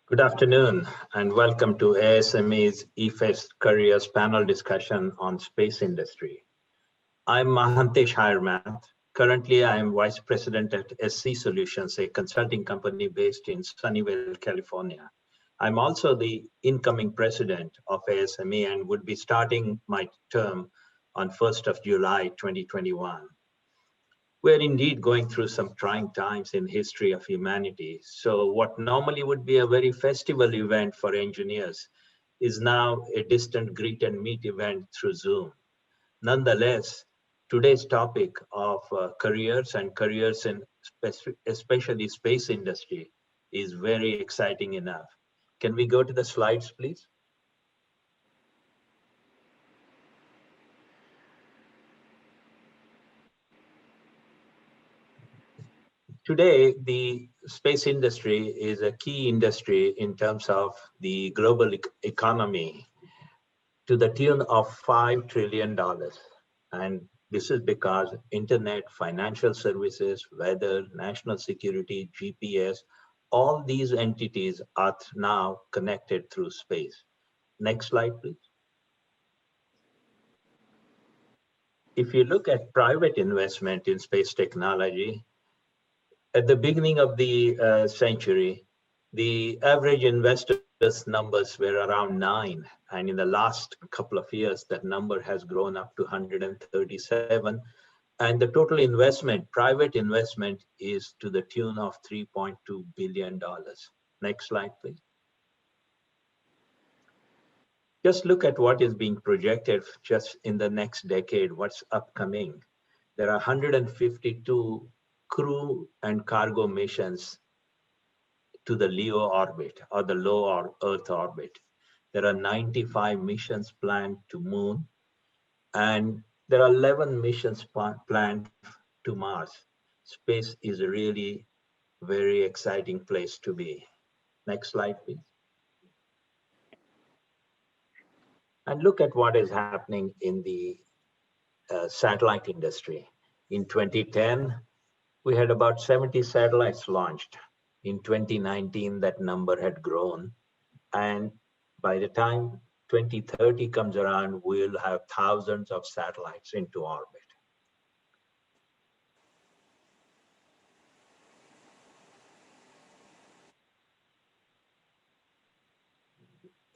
Good afternoon and welcome to ASME's eFest Careers panel discussion on space industry. I'm Mahantesh Hiremath. Currently, I am Vice President at SC Solutions, a consulting company based in Sunnyvale, California. I'm also the incoming president of ASME and would be starting my term on 1st of July, 2021. We're indeed going through some trying times in history of humanity. So what normally would be a very festival event for engineers is now a distant greet and meet event through Zoom. Nonetheless, today's topic of careers and careers in especially space industry is very exciting enough. Can we go to the slides, please? Today, the space industry is a key industry in terms of the global economy to the tune of $5 trillion. And this is because internet, financial services, weather, national security, GPS, all these entities are now connected through space. Next slide, please. If you look at private investment in space technology, at the beginning of the century, the average investors numbers were around 9. And in the last couple of years, that number has grown up to 137. And the total investment, private investment, is to the tune of $3.2 billion. Next slide, please. Just look at what is being projected just in the next decade, what's upcoming. There are 152 crew and cargo missions to the LEO orbit or the low Earth orbit. There are 95 missions planned to Moon, and there are 11 missions planned to Mars. Space is a really very exciting place to be. Next slide, please. And look at what is happening in the satellite industry. In 2010, we had about 70 satellites launched. In 2019, that number had grown. And by the time 2030 comes around, we'll have thousands of satellites into orbit.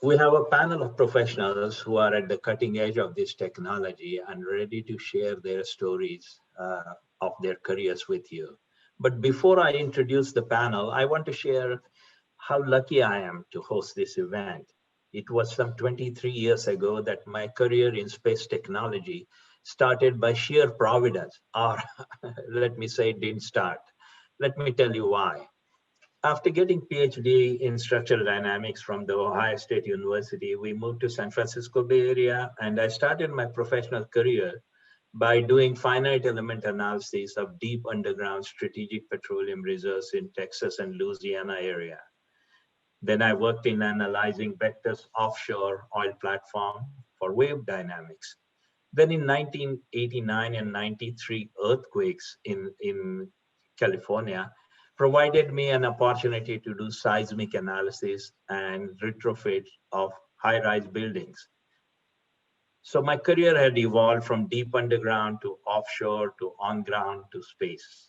We have a panel of professionals who are at the cutting edge of this technology and ready to share their stories of their careers with you. But before I introduce the panel, I want to share how lucky I am to host this event. It was some 23 years ago that my career in space technology started by sheer providence, or let me say it didn't start. Let me tell you why. After getting PhD in structural dynamics from the Ohio State University, we moved to San Francisco Bay Area, and I started my professional career by doing finite element analysis of deep underground strategic petroleum reserves in Texas and Louisiana area. Then I worked in analyzing vectors offshore oil platform for wave dynamics. Then in 1989 and 93 earthquakes in California provided me an opportunity to do seismic analysis and retrofit of high-rise buildings. So my career had evolved from deep underground to offshore to on-ground to space.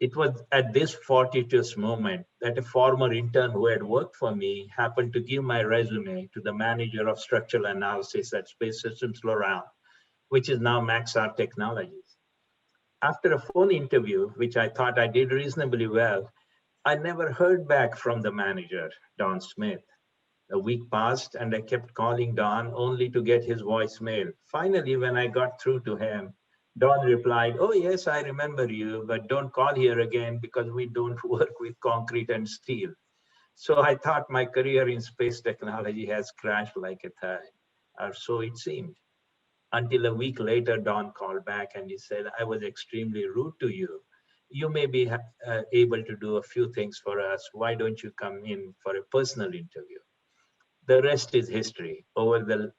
It was at this fortuitous moment that a former intern who had worked for me happened to give my resume to the manager of structural analysis at Space Systems L'Oreal, which is now Maxar Technologies. After a phone interview, which I thought I did reasonably well, I never heard back from the manager, Don Smith. A week passed and I kept calling Don only to get his voicemail. Finally, when I got through to him, Don replied, "Oh yes, I remember you, but don't call here again because we don't work with concrete and steel." So I thought my career in space technology has crashed like a tide, or so it seemed. Until a week later, Don called back and he said, "I was extremely rude to you. You may be able to do a few things for us. Why don't you come in for a personal interview?" The rest is history. Over the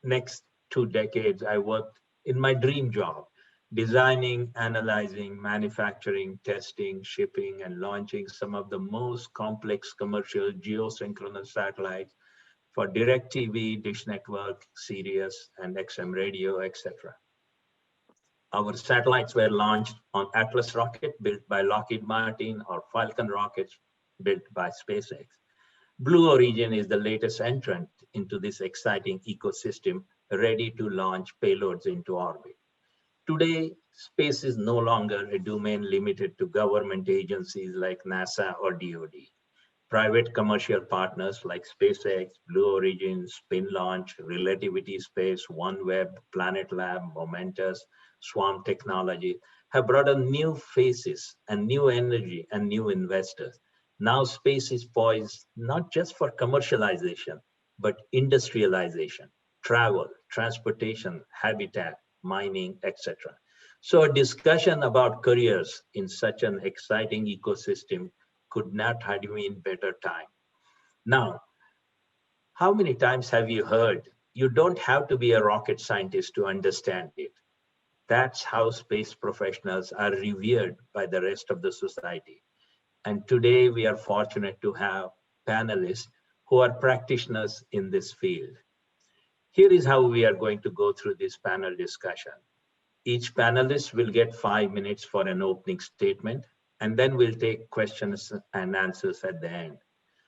next 2 decades, I worked in my dream job, designing, analyzing, manufacturing, testing, shipping, and launching some of the most complex commercial geosynchronous satellites for DirecTV, Dish Network, Sirius, and XM Radio, etc. Our satellites were launched on Atlas rocket built by Lockheed Martin or Falcon rockets built by SpaceX. Blue Origin is the latest entrant into this exciting ecosystem, ready to launch payloads into orbit. Today, space is no longer a domain limited to government agencies like NASA or DoD. Private commercial partners like SpaceX, Blue Origin, Spin Launch, Relativity Space, OneWeb, Planet Lab, Momentus, Swarm Technology have brought on new faces and new energy and new investors. Now space is poised not just for commercialization, but industrialization, travel, transportation, habitat, mining, etc. So a discussion about careers in such an exciting ecosystem could not have been better time. Now, how many times have you heard, you don't have to be a rocket scientist to understand it? That's how space professionals are revered by the rest of the society. And today we are fortunate to have panelists who are practitioners in this field. Here is how we are going to go through this panel discussion. Each panelist will get 5 minutes for an opening statement, and then we'll take questions and answers at the end.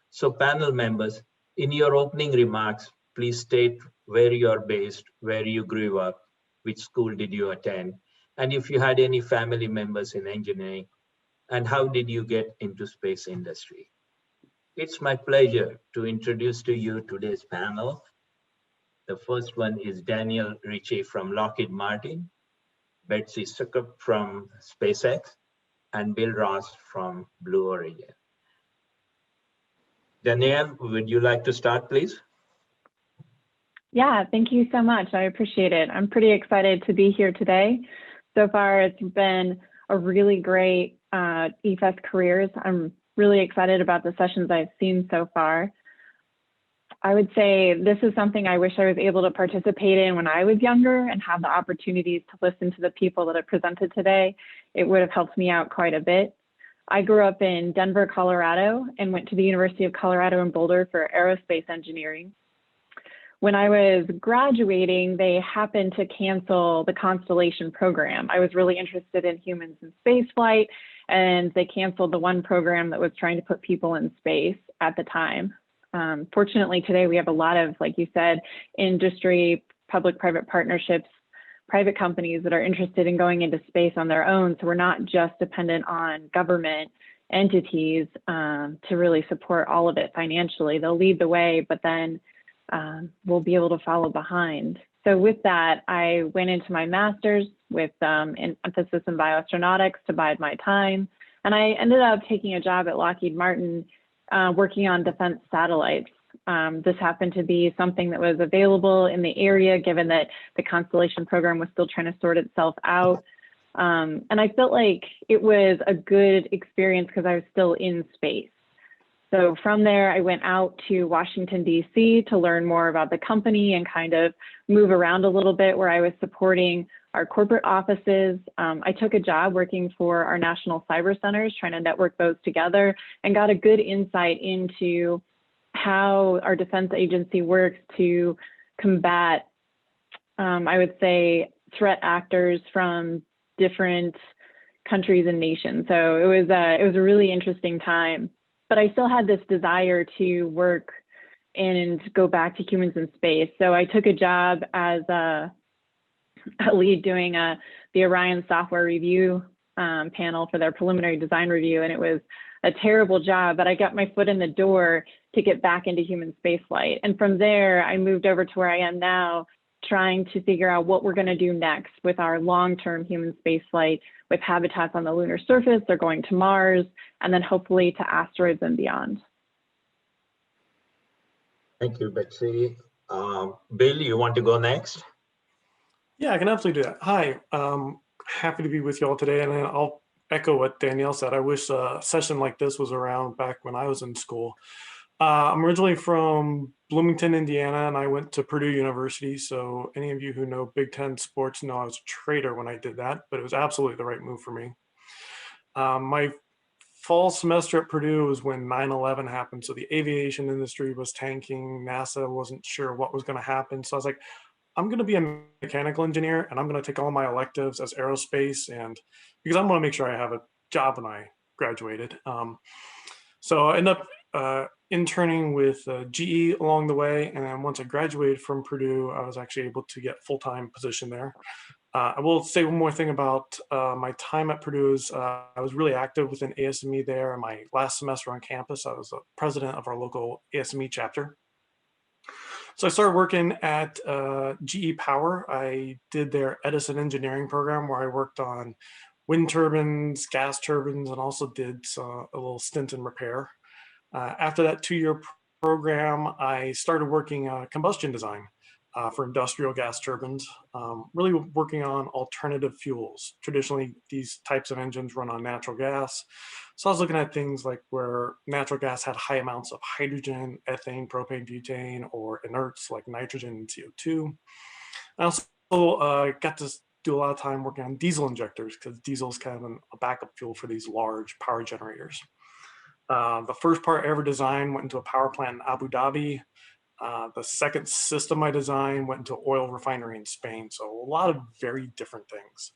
So panel members, in your opening remarks, please state where you're based, where you grew up, which school did you attend, and if you had any family members in engineering, and how did you get into space industry? It's my pleasure to introduce to you today's panel. The first one is Daniel Ritchie from Lockheed Martin, Betsy Sukup from SpaceX, and Bill Ross from Blue Origin. Danielle, would you like to start, please? Yeah, thank you so much. I appreciate it. I'm pretty excited to be here today. So far, it's been a really great EFES careers. I'm really excited about the sessions I've seen so far. I would say this is something I wish I was able to participate in when I was younger and have the opportunities to listen to the people that have presented today. It would have helped me out quite a bit. I grew up in Denver, Colorado, and went to the University of Colorado in Boulder for aerospace engineering. When I was graduating, they happened to cancel the Constellation program. I was really interested in humans in space flight, and they canceled the one program that was trying to put people in space at the time. Fortunately, today we have a lot of, like you said, industry, public-private partnerships, private companies that are interested in going into space on their own. So we're not just dependent on government entities to really support all of it financially. They'll lead the way, but then we'll be able to follow behind. So with that, I went into my master's with an emphasis in bioastronautics to bide my time. And I ended up taking a job at Lockheed Martin working on defense satellites. This happened to be something that was available in the area, given that the Constellation program was still trying to sort itself out. And I felt like it was a good experience because I was still in space. So from there, I went out to Washington, D.C. to learn more about the company and kind of move around a little bit, where I was supporting our corporate offices. I took a job working for our national cyber centers, trying to network those together, and got a good insight into how our defense agency works to combat, I would say, threat actors from different countries and nations. So it was a really interesting time. But I still had this desire to work and go back to humans in space. So I took a job as a lead doing the Orion software review panel for their preliminary design review. And it was a terrible job, but I got my foot in the door to get back into human spaceflight. And from there, I moved over to where I am now, trying to figure out what we're going to do next with our long-term human spaceflight, with habitats on the lunar surface. They're going to Mars, and then hopefully to asteroids and beyond. Thank you, Betsy. Bill, you want to go next? Yeah, I can absolutely do that. Hi, happy to be with you all today, and I'll echo what Danielle said. I wish a session like this was around back when I was in school. I'm originally from Bloomington, Indiana, and I went to Purdue University. So any of you who know Big Ten sports know I was a traitor when I did that, but it was absolutely the right move for me. My fall semester at Purdue was when 9/11 happened. So the aviation industry was tanking. NASA wasn't sure what was going to happen. So I was like, I'm going to be a mechanical engineer and I'm going to take all my electives as aerospace, and because I want to make sure I have a job when I graduated. So I ended up interning with GE along the way. And then once I graduated from Purdue, I was actually able to get full-time position there. I will say one more thing about my time at Purdue is I was really active within ASME there. In my last semester on campus, I was the president of our local ASME chapter. So I started working at GE Power. I did their Edison engineering program where I worked on wind turbines, gas turbines, and also did a little stint in repair. After that 2-year program, I started working combustion design for industrial gas turbines, really working on alternative fuels. Traditionally, these types of engines run on natural gas. So I was looking at things like where natural gas had high amounts of hydrogen, ethane, propane, butane, or inerts like nitrogen and CO2. I also got to do a lot of time working on diesel injectors because diesel is kind of a backup fuel for these large power generators. The first part I ever designed went into a power plant in Abu Dhabi. The second system I designed went into oil refinery in Spain. So a lot of very different things.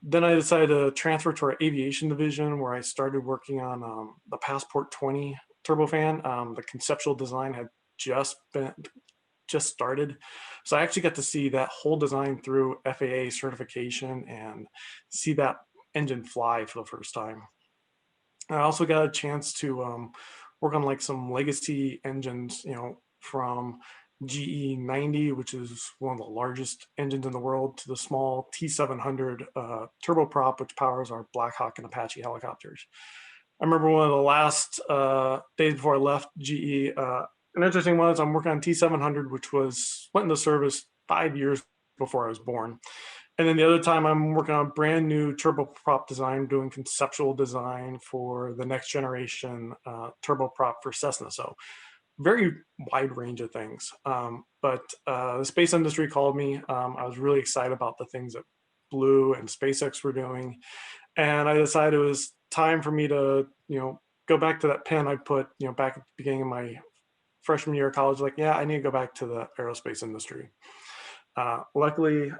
Then I decided to transfer to our aviation division where I started working on the Passport 20 turbofan. The conceptual design had just started. So I actually got to see that whole design through FAA certification and see that engine fly for the first time. I also got a chance to work on like some legacy engines, from GE 90, which is one of the largest engines in the world, to the small T700 turboprop, which powers our Black Hawk and Apache helicopters. I remember one of the last days before I left GE, an interesting one is I'm working on T700, which went into service 5 years before I was born. And then the other time I'm working on a brand new turboprop design, doing conceptual design for the next generation turboprop for Cessna. So very wide range of things. But the space industry called me. I was really excited about the things that Blue and SpaceX were doing. And I decided it was time for me to, go back to that pen I put, back at the beginning of my freshman year of college, like, yeah, I need to go back to the aerospace industry. Luckily,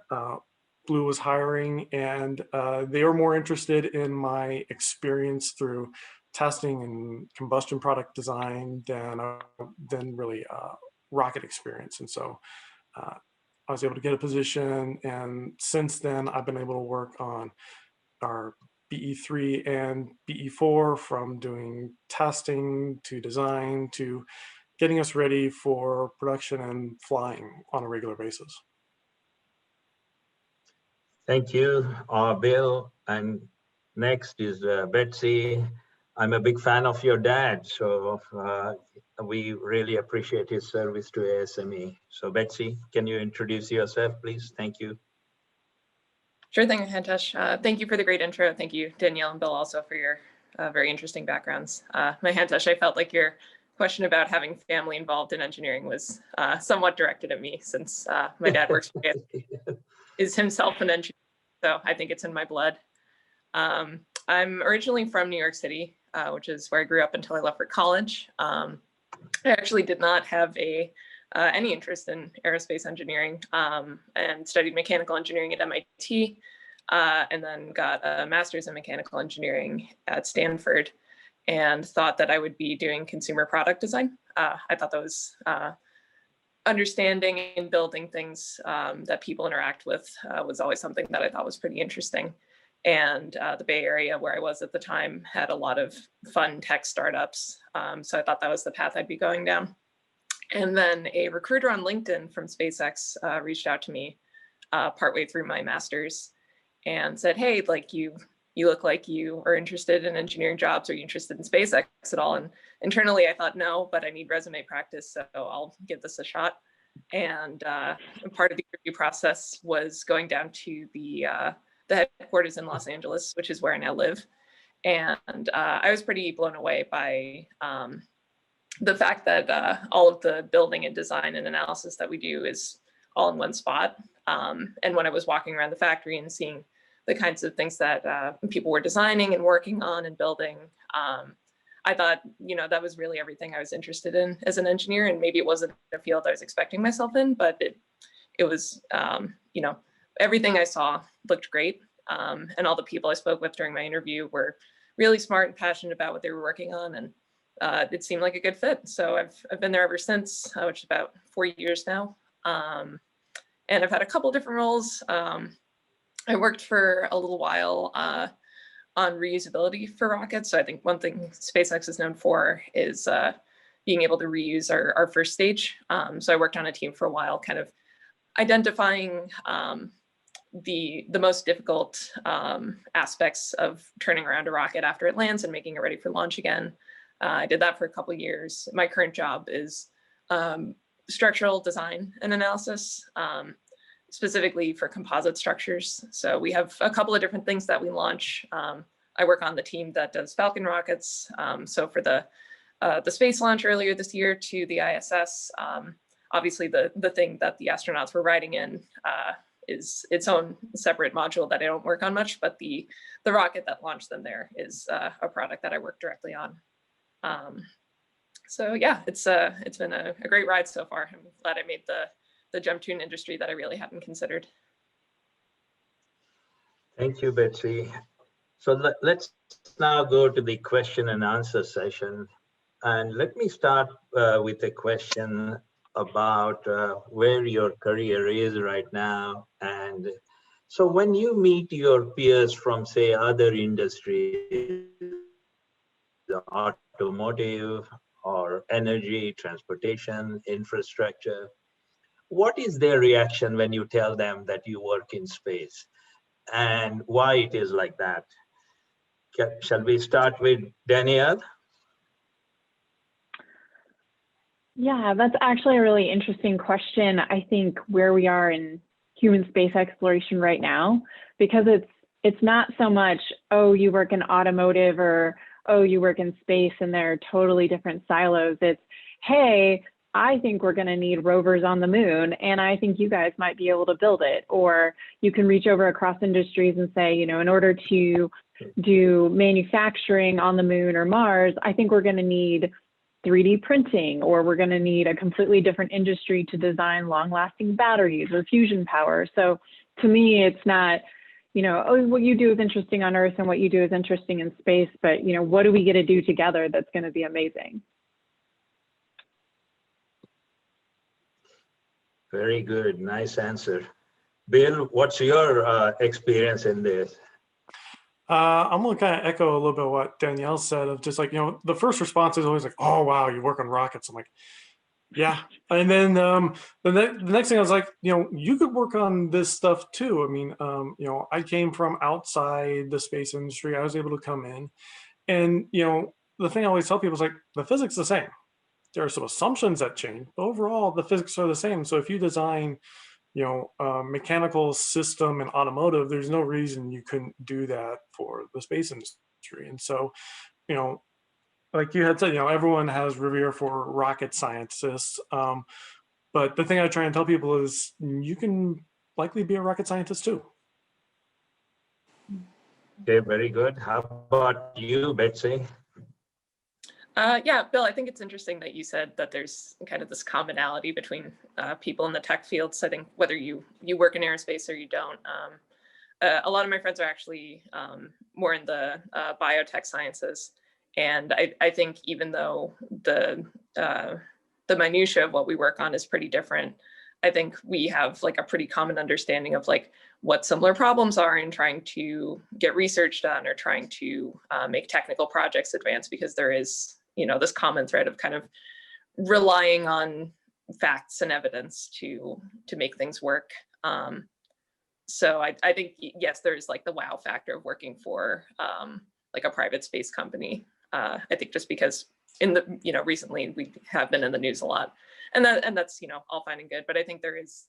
Blue was hiring, and they were more interested in my experience through testing and combustion product design than really rocket experience. And so I was able to get a position, and since then I've been able to work on our BE3 and BE4, from doing testing to design to getting us ready for production and flying on a regular basis. Thank you, Bill. And next is Betsy. I'm a big fan of your dad, so we really appreciate his service to ASME. So Betsy, can you introduce yourself, please? Thank you. Sure thing, Hantesh. Thank you for the great intro. Thank you, Danielle and Bill, also for your very interesting backgrounds. My Hantesh, I felt like your question about having family involved in engineering was somewhat directed at me, since my dad works for is himself an engineer, so I think it's in my blood. I'm originally from New York City, which is where I grew up until I left for college. I actually did not have any interest in aerospace engineering, and studied mechanical engineering at MIT, and then got a master's in mechanical engineering at Stanford, and thought that I would be doing consumer product design. I thought that was understanding and building things that people interact with was always something that I thought was pretty interesting. And the Bay Area, where I was at the time, had a lot of fun tech startups. So I thought that was the path I'd be going down. And then a recruiter on LinkedIn from SpaceX reached out to me partway through my master's and said, hey, like you look like you are interested in engineering jobs. Are you interested in SpaceX at all? And internally I thought, no, but I need resume practice, so I'll give this a shot. And part of the interview process was going down to the headquarters in Los Angeles, which is where I now live. And I was pretty blown away by the fact that all of the building and design and analysis that we do is all in one spot. And when I was walking around the factory and seeing the kinds of things that people were designing and working on and building, I thought, that was really everything I was interested in as an engineer. And maybe it wasn't a field I was expecting myself in, but it was, everything I saw looked great. And all the people I spoke with during my interview were really smart and passionate about what they were working on. And it seemed like a good fit. So I've been there ever since, which is about 4 years now. And I've had a couple different roles. I worked for a little while on reusability for rockets. So I think one thing SpaceX is known for is being able to reuse our first stage. So I worked on a team for a while, kind of identifying the most difficult aspects of turning around a rocket after it lands and making it ready for launch again. I did that for a couple of years. My current job is structural design and analysis, specifically for composite structures. So we have a couple of different things that we launch. I work on the team that does Falcon rockets. So for the space launch earlier this year to the ISS, obviously the thing that the astronauts were riding in is its own separate module that I don't work on much, but the rocket that launched them there is a product that I work directly on. So yeah, it's been a great ride so far. I'm glad I made the jump to an industry that I really hadn't considered. Thank you, Betsy. So let's now go to the question and answer session. And let me start with a question about where your career is right now. And so when you meet your peers from, say, other industries, automotive or energy, transportation, infrastructure, what is their reaction when you tell them that you work in space and why it is like that? Shall we start with Danielle? Yeah, that's actually a really interesting question. I think where we are in human space exploration right now, because it's not so much, oh, you work in automotive or, oh, you work in space and they're totally different silos. It's, hey, I think we're going to need rovers on the moon and I think you guys might be able to build it. Or you can reach over across industries and say, in order to do manufacturing on the moon or Mars, I think we're going to need 3D printing, or we're going to need a completely different industry to design long-lasting batteries or fusion power. So to me, it's not, oh, what you do is interesting on Earth and what you do is interesting in space, but what do we get to do together that's going to be amazing? Very good, nice answer. Bill, what's your experience in this? I'm gonna kind of echo a little bit what Danielle said of just like, the first response is always like, oh, wow, you work on rockets. I'm like, yeah. And then the next thing I was like, you could work on this stuff too. I mean, I came from outside the space industry. I was able to come in and, the thing I always tell people is like, the physics is the same. There are some assumptions that change, but overall the physics are the same. So if you design mechanical system and automotive, there's no reason you couldn't do that for the space industry. And so, like you had said, everyone has revere for rocket scientists. But the thing I try and tell people is you can likely be a rocket scientist too. Okay, very good. How about you, Betsy? Yeah, Bill, I think it's interesting that you said that there's kind of this commonality between people in the tech fields. I think whether you work in aerospace or you don't, a lot of my friends are actually more in the biotech sciences. And I think even though the minutia of what we work on is pretty different, I think we have like a pretty common understanding of like what similar problems are in trying to get research done or trying to make technical projects advance, because there is this common thread of kind of relying on facts and evidence to make things work. So I think, yes, there's like the wow factor of working for like a private space company. I think just because in the, recently we have been in the news a lot, and that's, all fine and good. But I think there is,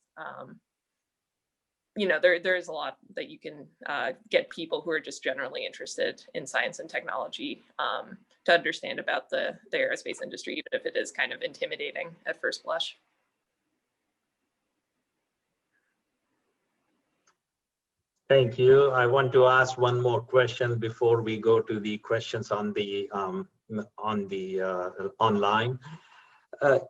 there is a lot that you can get people who are just generally interested in science and technology to understand about the aerospace industry, even if it is kind of intimidating at first blush. Thank you. I want to ask one more question before we go to the questions on the online.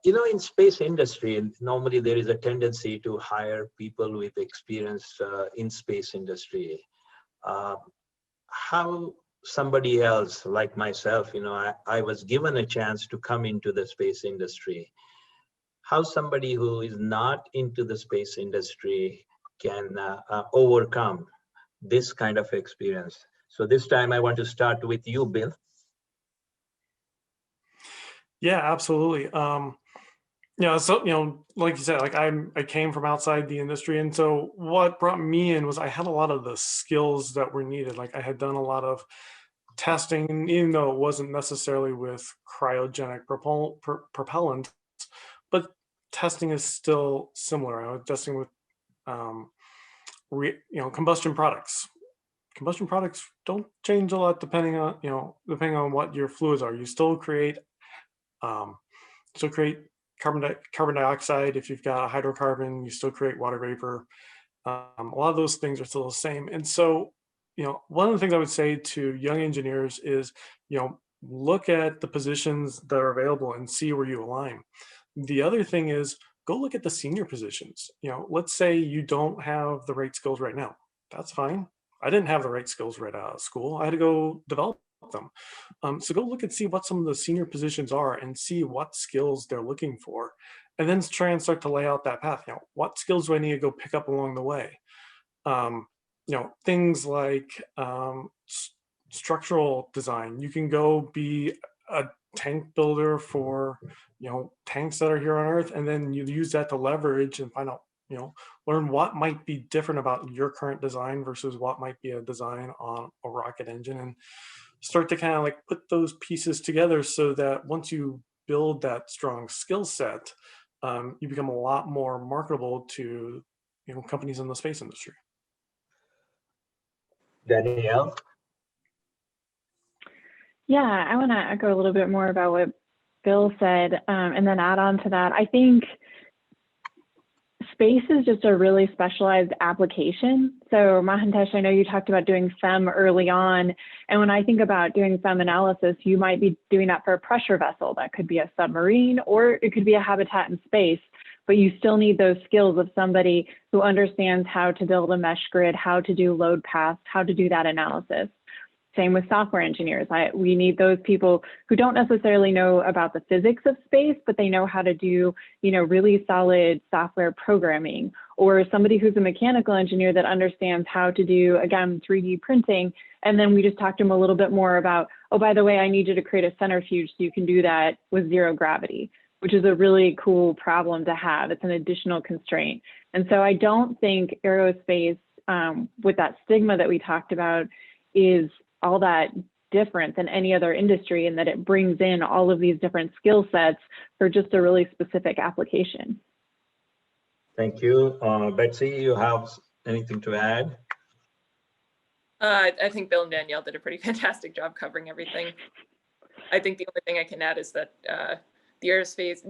In space industry, normally there is a tendency to hire people with experience in space industry. How somebody else like myself, I was given a chance to come into the space industry. How somebody who is not into the space industry can overcome this kind of experience. So this time I want to start with you, Bill. Yeah, absolutely. So, like you said, like I came from outside the industry. And so what brought me in was I had a lot of the skills that were needed. Like I had done a lot of testing, even though it wasn't necessarily with cryogenic propellant, but testing is still similar. I was testing with, combustion products. Combustion products don't change a lot depending on what your fluids are. You still create carbon dioxide. If you've got a hydrocarbon, you still create water vapor. A lot of those things are still the same. And so, one of the things I would say to young engineers is, look at the positions that are available and see where you align. The other thing is go look at the senior positions. Let's say you don't have the right skills right now. That's fine. I didn't have the right skills right out of school. I had to go develop them. So go look and see what some of the senior positions are and see what skills they're looking for. And then try and start to lay out that path. What skills do I need to go pick up along the way? Things like structural design. You can go be a tank builder for, tanks that are here on Earth, and then you use that to leverage and find out, learn what might be different about your current design versus what might be a design on a rocket engine, and start to kind of like put those pieces together so that once you build that strong skill set, you become a lot more marketable to companies in the space industry. Danielle? Yeah, I want to echo a little bit more about what Bill said, and then add on to that. I think space is just a really specialized application. So Mahantesh, I know you talked about doing FEM early on. And when I think about doing FEM analysis, you might be doing that for a pressure vessel. That could be a submarine, or it could be a habitat in space. But you still need those skills of somebody who understands how to build a mesh grid, how to do load paths, how to do that analysis. Same with software engineers. We need those people who don't necessarily know about the physics of space, but they know how to do, really solid software programming, or somebody who's a mechanical engineer that understands how to do, again, 3D printing. And then we just talked to them a little bit more about, oh, by the way, I need you to create a centrifuge so you can do that with zero gravity, which is a really cool problem to have. It's an additional constraint. And so I don't think aerospace, with that stigma that we talked about, is all that different than any other industry, in that it brings in all of these different skill sets for just a really specific application. Thank you. Betsy, you have anything to add? I think Bill and Danielle did a pretty fantastic job covering everything. I think the only thing I can add is that the aerospace,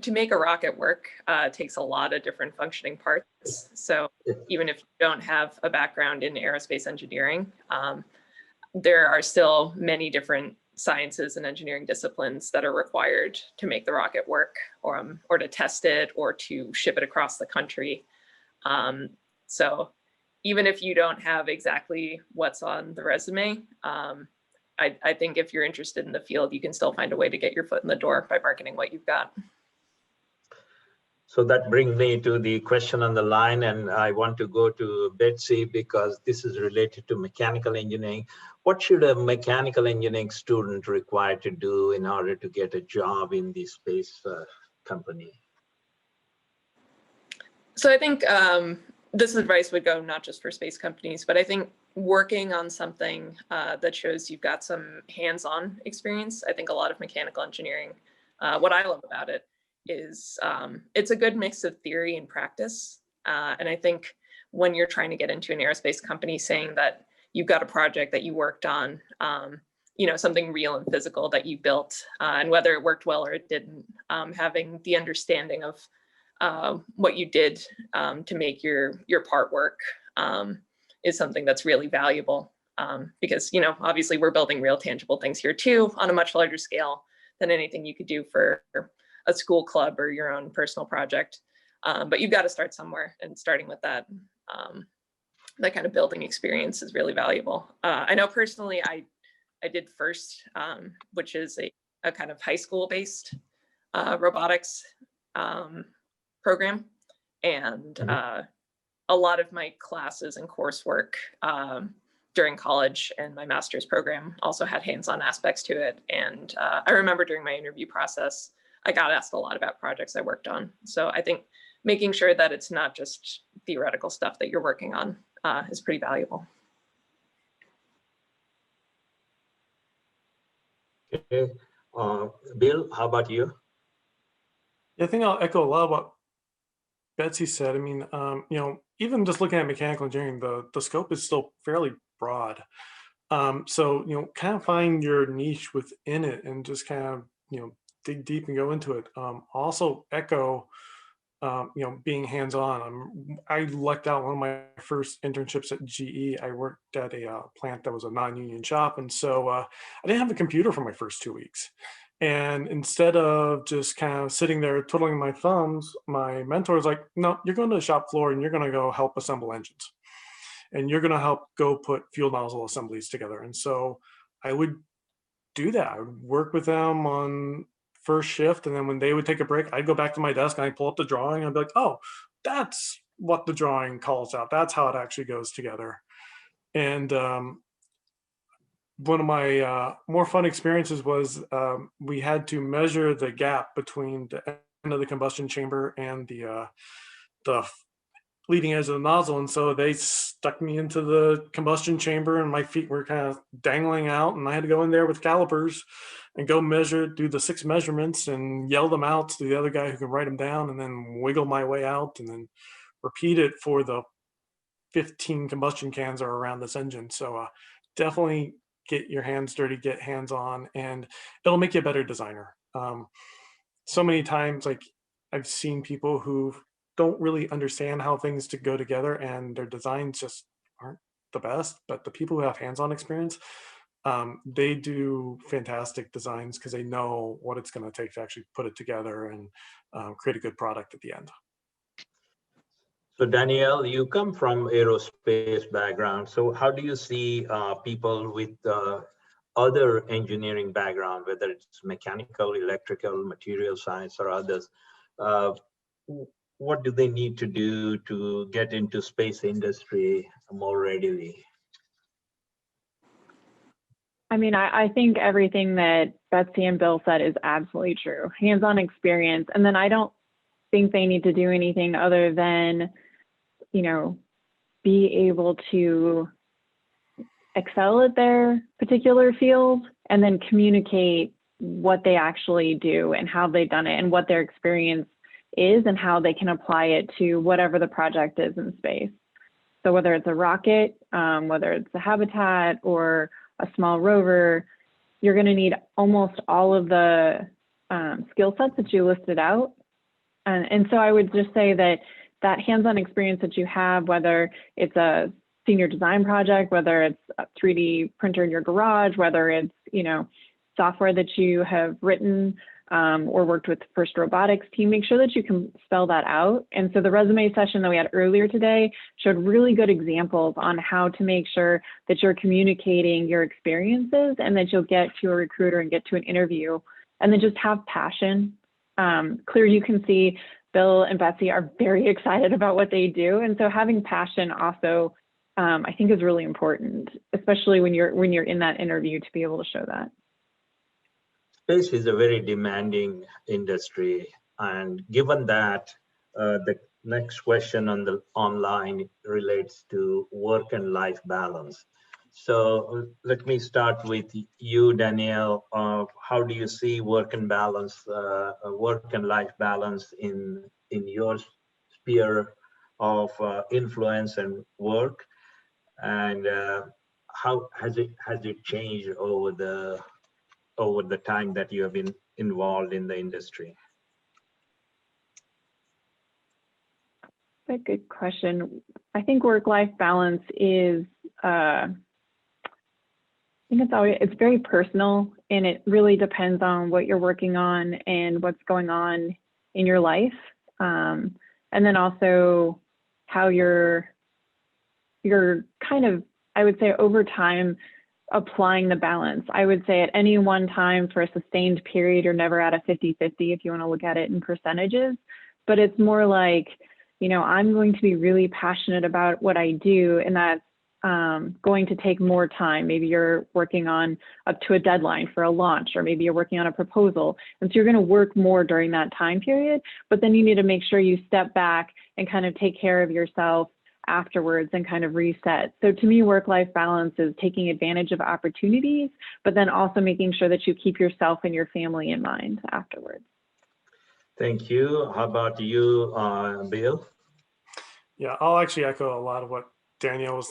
to make a rocket work, takes a lot of different functioning parts. So even if you don't have a background in aerospace engineering, there are still many different sciences and engineering disciplines that are required to make the rocket work, or to test it, or to ship it across the country. So even if you don't have exactly what's on the resume, I think if you're interested in the field, you can still find a way to get your foot in the door by marketing what you've got. So that brings me to the question on the line, and I want to go to Betsy because this is related to mechanical engineering. What should a mechanical engineering student require to do in order to get a job in the space company? So I think this advice would go not just for space companies, but I think working on something that shows you've got some hands-on experience. I think a lot of mechanical engineering, what I love about it is it's a good mix of theory and practice. And I think when you're trying to get into an aerospace company, saying that you've got a project that you worked on, something real and physical that you built, and whether it worked well or it didn't, having the understanding of what you did to make your part work is something that's really valuable, because obviously we're building real tangible things here too on a much larger scale than anything you could do for a school club or your own personal project. But you've got to start somewhere, and starting with that kind of building experience is really valuable. I know personally I did FIRST, which is a kind of high school based robotics program. And a lot of my classes and coursework during college and my master's program also had hands-on aspects to it. And I remember during my interview process, I got asked a lot about projects I worked on. So I think making sure that it's not just theoretical stuff that you're working on is pretty valuable. Okay. Bill, how about you? Yeah, I think I'll echo a lot of what Betsy said. I mean, even just looking at mechanical engineering, the scope is still fairly broad. So, kind of find your niche within it and just kind of, dig deep and go into it. Also echo, being hands-on. I lucked out one of my first internships at GE. I worked at a plant that was a non-union shop. And so I didn't have a computer for my first 2 weeks. And instead of just kind of sitting there twiddling my thumbs, my mentor was like, no, you're going to the shop floor and you're going to go help assemble engines. And you're going to help go put fuel nozzle assemblies together. And so I would do that. I would work with them on first shift. And then when they would take a break, I'd go back to my desk and I'd pull up the drawing. I'd be like, oh, that's what the drawing calls out. That's how it actually goes together. And one of my more fun experiences was we had to measure the gap between the end of the combustion chamber and the leading edge of the nozzle. And so they stuck me into the combustion chamber and my feet were kind of dangling out, and I had to go in there with calipers and go do the 6 measurements and yell them out to the other guy who can write them down, and then wiggle my way out and then repeat it for the 15 combustion cans are around this engine. So definitely get your hands dirty, get hands on, and it'll make you a better designer. So many times, like I've seen people who don't really understand how things to go together and their designs just aren't the best, but the people who have hands-on experience, they do fantastic designs because they know what it's going to take to actually put it together and create a good product at the end. So Danielle, you come from aerospace background. So how do you see people with other engineering background, whether it's mechanical, electrical, material science, or others? What do they need to do to get into space industry more readily? I mean, I think everything that Betsy and Bill said is absolutely true. Hands-on experience. And then I don't think they need to do anything other than, be able to excel at their particular field and then communicate what they actually do and how they've done it and what their experience is and how they can apply it to whatever the project is in space. So whether it's a rocket, whether it's a habitat or a small rover, you're going to need almost all of the skill sets that you listed out. And so I would just say that hands-on experience that you have, whether it's a senior design project, whether it's a 3D printer in your garage, whether it's, software that you have written or worked with the FIRST robotics team, make sure that you can spell that out. And so the resume session that we had earlier today showed really good examples on how to make sure that you're communicating your experiences and that you'll get to a recruiter and get to an interview, and then just have passion. Clear, you can see Bill and Betsy are very excited about what they do. And so having passion also, I think, is really important, especially when you're in that interview, to be able to show that. Space is a very demanding industry, and given that, the next question on the online relates to work and life balance. So let me start with you, Danielle. How do you see work and life balance in your sphere of influence and work? And how has it changed over the time that you have been involved in the industry? That's a good question. I think work-life balance is, I think it's very personal, and it really depends on what you're working on and what's going on in your life. And then also how you're kind of, I would say, over time, applying the balance. I would say at any one time for a sustained period, you're never at a 50-50 if you want to look at it in percentages, but it's more like, you know, I'm going to be really passionate about what I do, and that's going to take more time. Maybe you're working on up to a deadline for a launch, or maybe you're working on a proposal. And so you're going to work more during that time period, but then you need to make sure you step back and kind of take care of yourself afterwards and kind of reset. So to me, work-life balance is taking advantage of opportunities, but then also making sure that you keep yourself and your family in mind afterwards. Thank you. How about you, Bill? Yeah, I'll actually echo a lot of what Danielle was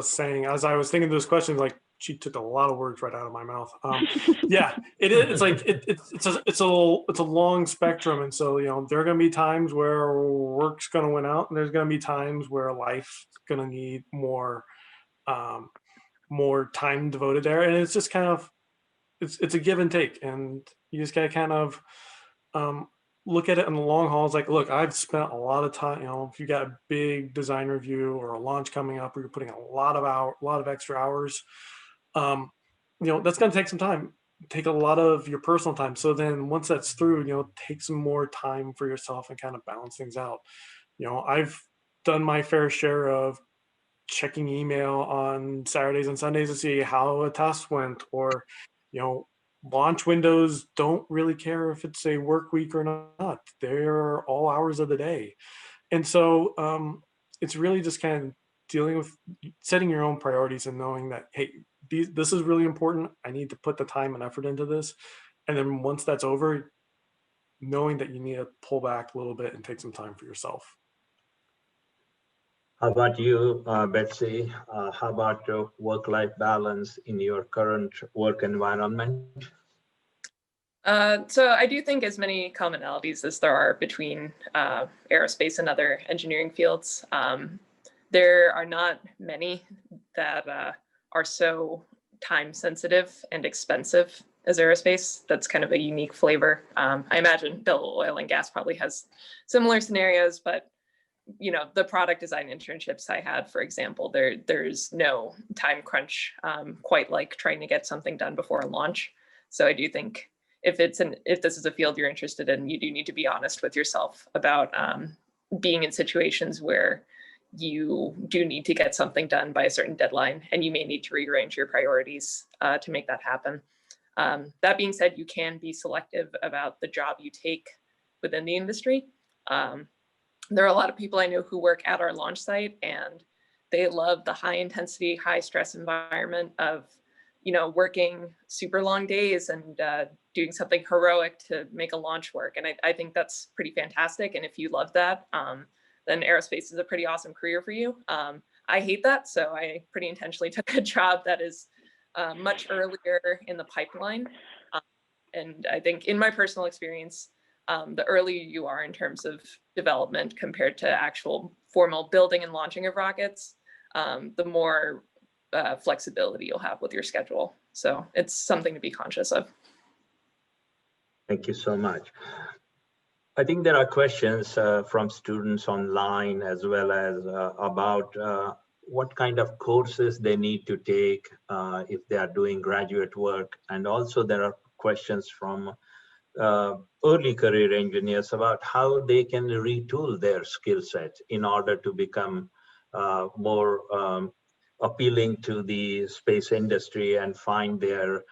saying. As I was thinking of those questions, like she took a lot of words right out of my mouth. Yeah, it is. It's like it's a long spectrum, and so, you know, there are going to be times where work's going to win out, and there's going to be times where life's going to need more time devoted there, and it's just kind of it's a give and take, and you just got to kind of look at it in the long haul. It's like, look, I've spent a lot of time, you know, if you got a big design review or a launch coming up where you're putting a lot of extra hours, you know, that's going to take some time, take a lot of your personal time. So then once that's through, you know, take some more time for yourself and kind of balance things out. You know, I've done my fair share of checking email on Saturdays and Sundays to see how a task went, or, you know, launch windows don't really care if it's a work week or not. They're all hours of the day. And so it's really just kind of dealing with setting your own priorities and knowing that, hey, this is really important. I need to put the time and effort into this. And then once that's over, knowing that you need to pull back a little bit and take some time for yourself. How about you, Betsy? How about your work-life balance in your current work environment? So I do think as many commonalities as there are between aerospace and other engineering fields, there are not many that are so time sensitive and expensive as aerospace. That's kind of a unique flavor. I imagine Bill, oil and gas probably has similar scenarios, but you know, the product design internships I had, for example, there's no time crunch quite like trying to get something done before a launch. So I do think if this is a field you're interested in, you do need to be honest with yourself about being in situations where you do need to get something done by a certain deadline, and you may need to rearrange your priorities to make that happen. That being said, you can be selective about the job you take within the industry. There are a lot of people I know who work at our launch site, and they love the high intensity, high stress environment of, you know, working super long days and doing something heroic to make a launch work. And I think that's pretty fantastic. And if you love that, then aerospace is a pretty awesome career for you. I hate that. So I pretty intentionally took a job that is much earlier in the pipeline. And I think in my personal experience, the earlier you are in terms of development compared to actual formal building and launching of rockets, the more flexibility you'll have with your schedule. So it's something to be conscious of. Thank you so much. I think there are questions from students online, as well as about what kind of courses they need to take if they are doing graduate work. And also there are questions from early career engineers about how they can retool their skill set in order to become more appealing to the space industry and find their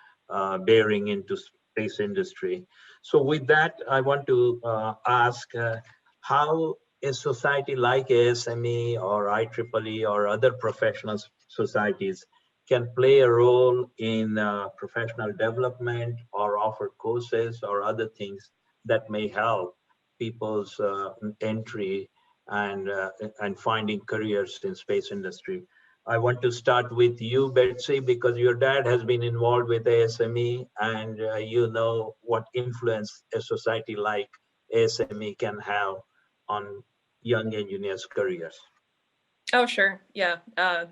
bearing into space industry. So with that, I want to ask how a society like ASME or IEEE or other professional societies can play a role in professional development or offer courses or other things that may help people's entry and finding careers in space industry. I want to start with you, Betsy, because your dad has been involved with ASME, and you know what influence a society like ASME can have on young engineers' careers. Oh, sure. Yeah.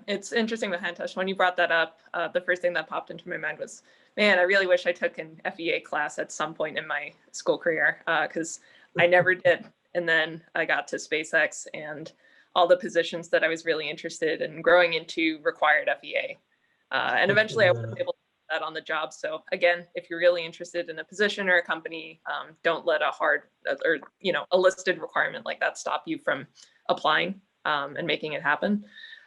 It's interesting with Hantesh. When you brought that up, the first thing that popped into my mind was, man, I really wish I took an FEA class at some point in my school career, because I never did. And then I got to SpaceX, and all the positions that I was really interested in growing into required FEA. And eventually I was able to do that on the job. So again, if you're really interested in a position or a company, don't let a listed requirement like that stop you from applying and making it happen.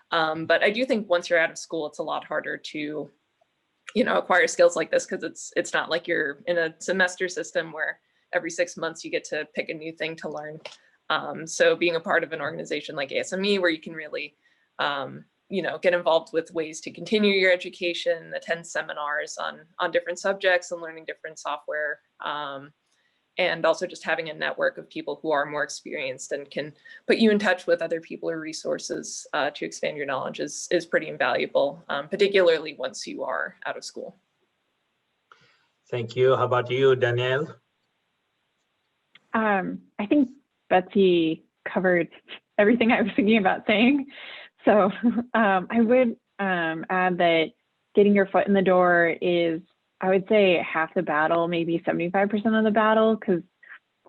But I do think once you're out of school, it's a lot harder to, acquire skills like this, because it's not like you're in a semester system where every 6 months you get to pick a new thing to learn. So being a part of an organization like ASME, where you can really, get involved with ways to continue your education, attend seminars on different subjects and learning different software, and also just having a network of people who are more experienced and can put you in touch with other people or resources to expand your knowledge is pretty invaluable, particularly once you are out of school. Thank you. How about you, Danielle? I think Betsy covered everything I was thinking about saying. So I would add that getting your foot in the door is, I would say, half the battle, maybe 75% of the battle, because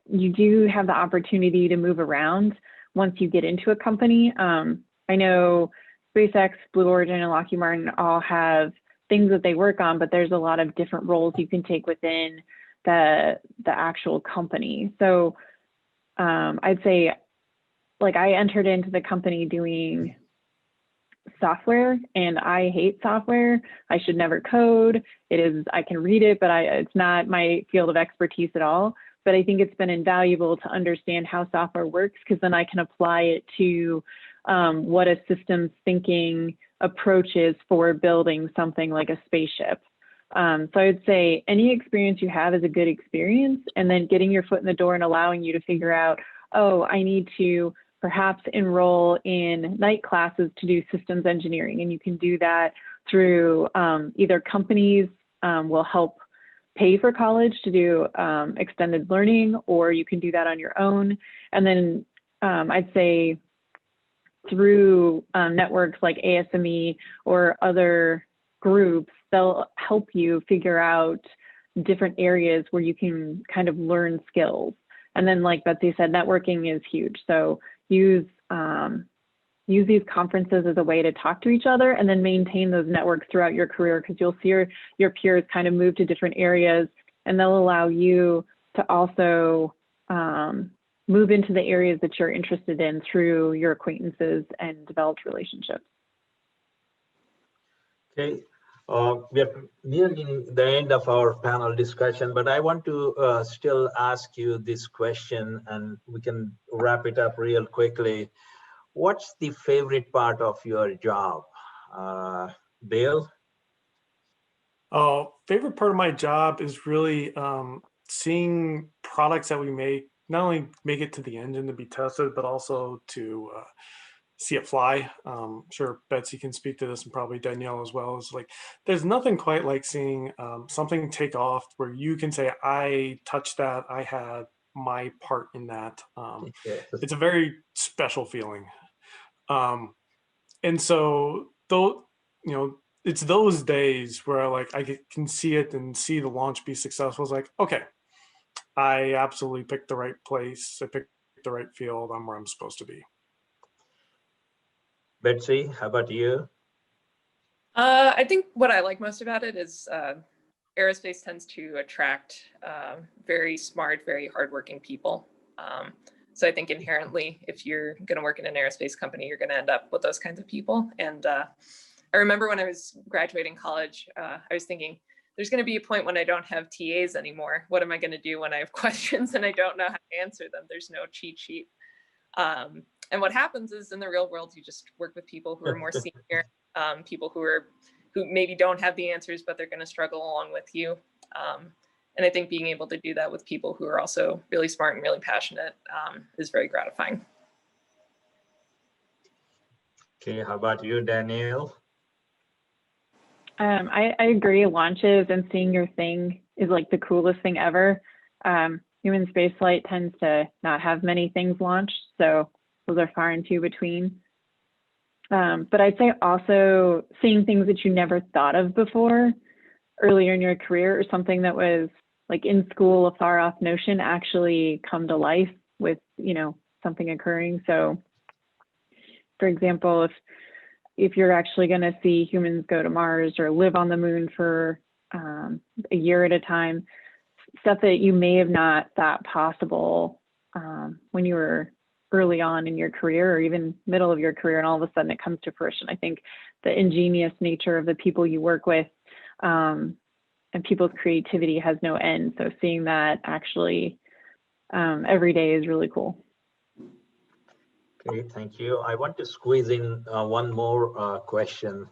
you do have the opportunity to move around once you get into a company. I know SpaceX, Blue Origin, and Lockheed Martin all have things that they work on, but there's a lot of different roles you can take within the actual company. So I'd say, like, I entered into the company doing software, and I hate software. I should never code. I can read it, but it's not my field of expertise at all. But I think it's been invaluable to understand how software works, because then I can apply it to what a systems thinking approach is for building something like a spaceship. So I'd say any experience you have is a good experience, and then getting your foot in the door and allowing you to figure out, oh, I need to perhaps enroll in night classes to do systems engineering. And you can do that through either companies will help pay for college to do extended learning, or you can do that on your own. And then I'd say through networks like ASME or other groups, they'll help you figure out different areas where you can kind of learn skills. And then, like Betsy said, networking is huge. So use these conferences as a way to talk to each other, and then maintain those networks throughout your career, because you'll see your peers kind of move to different areas, and they'll allow you to also move into the areas that you're interested in through your acquaintances and developed relationships. Okay, we are nearing the end of our panel discussion, but I want to still ask you this question, and we can wrap it up real quickly. What's the favorite part of your job? Bill? Favorite part of my job is really seeing products that we make, not only make it to the engine to be tested, but also to see it fly. Sure, Betsy can speak to this, and probably Danielle as well. Is like, there's nothing quite like seeing something take off where you can say, I touched that, I had my part in that. Yes. It's a very special feeling. And so, though, it's those days where like I can see it and see the launch be successful. It's like, okay, I absolutely picked the right place. I picked the right field. I'm where I'm supposed to be. Betsy, how about you? I think what I like most about it is aerospace tends to attract very smart, very hardworking people. So I think inherently, if you're going to work in an aerospace company, you're going to end up with those kinds of people. And I remember when I was graduating college, I was thinking, there's going to be a point when I don't have TAs anymore. What am I going to do when I have questions and I don't know how to answer them? There's no cheat sheet. And what happens is, in the real world, you just work with people who are more senior, people who maybe don't have the answers, but they're going to struggle along with you. And I think being able to do that with people who are also really smart and really passionate is very gratifying. Okay, how about you, Danielle? I agree. Launches and seeing your thing is like the coolest thing ever. Human spaceflight tends to not have many things launched, so those are far and few between. But I'd say also seeing things that you never thought of before earlier in your career, or something that was like in school, a far off notion, actually come to life with, you know, something occurring. So for example, if you're actually going to see humans go to Mars or live on the moon for a year at a time, stuff that you may have not thought possible when you were early on in your career or even middle of your career, and all of a sudden it comes to fruition. I think the ingenious nature of the people you work with and people's creativity has no end. So seeing that actually every day is really cool. Okay, thank you. I want to squeeze in one more question.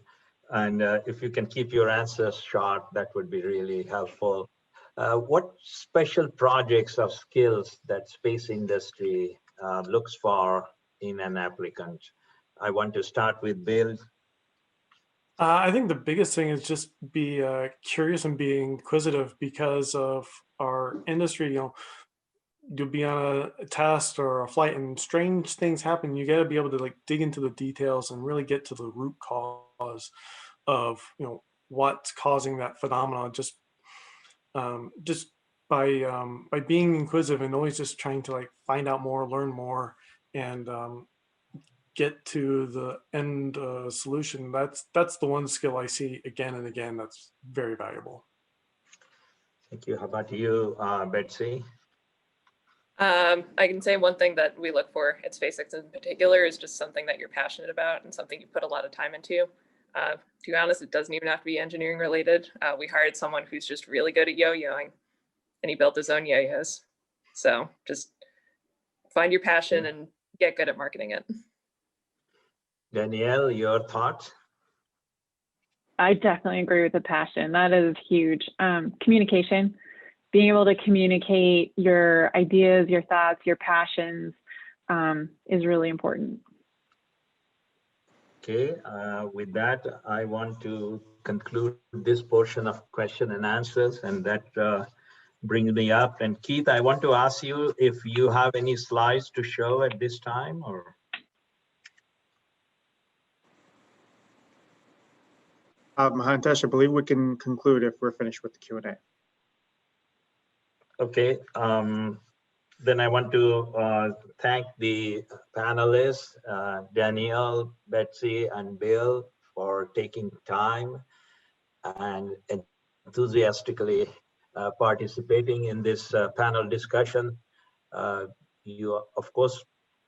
And if you can keep your answers short, that would be really helpful. What special projects or skills that space industry looks for in an applicant? I want to start with Bill. I think the biggest thing is just be curious and be inquisitive because of our industry. You know, you'll be on a test or a flight and strange things happen. You got to be able to like dig into the details and really get to the root cause of, you know, what's causing that phenomenon. Just by being inquisitive and always just trying to like find out more, learn more, and get to the end solution. That's the one skill I see again and again that's very valuable. Thank you. How about you, Betsy? I can say one thing that we look for at SpaceX in particular is just something that you're passionate about and something you put a lot of time into. To be honest, it doesn't even have to be engineering related. We hired someone who's just really good at yo-yoing, and he built his own yo-yos. So just find your passion and get good at marketing it. Danielle, your thoughts? I definitely agree with the passion. That is huge. Communication, being able to communicate your ideas, your thoughts, your passions is really important. Okay, with that, I want to conclude this portion of question and answers, and that brings me up. And Keith, I want to ask you if you have any slides to show at this time, or? Mahantesh, I believe we can conclude if we're finished with the Q&A. Okay, then I want to thank the panelists, Danielle, Betsy, and Bill, for taking time and enthusiastically participating in this panel discussion. You, of course,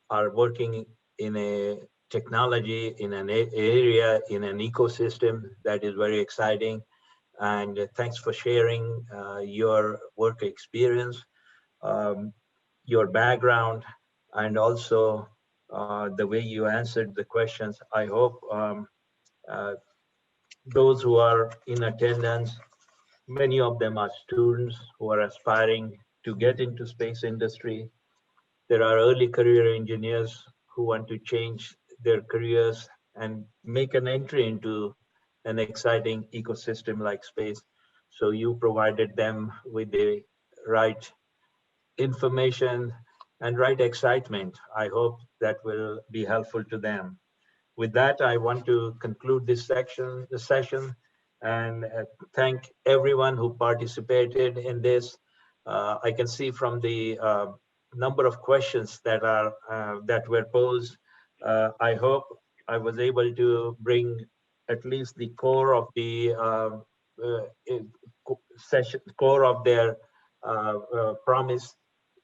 are working in a technology, in an area, in an ecosystem that is very exciting. And thanks for sharing your work experience, your background, and also the way you answered the questions. I hope those who are in attendance, many of them are students who are aspiring to get into space industry. There are early career engineers who want to change their careers and make an entry into an exciting ecosystem like space. So you provided them with the right information and right excitement. I hope that will be helpful to them. With that, I want to conclude this session, and thank everyone who participated in this. I can see from the number of questions that were posed. I hope I was able to bring at least the core of the core of their promise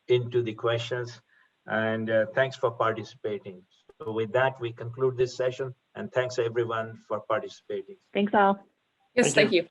into the questions. And thanks for participating. So with that, we conclude this session, and thanks everyone for participating. Thanks all. Yes, thank you.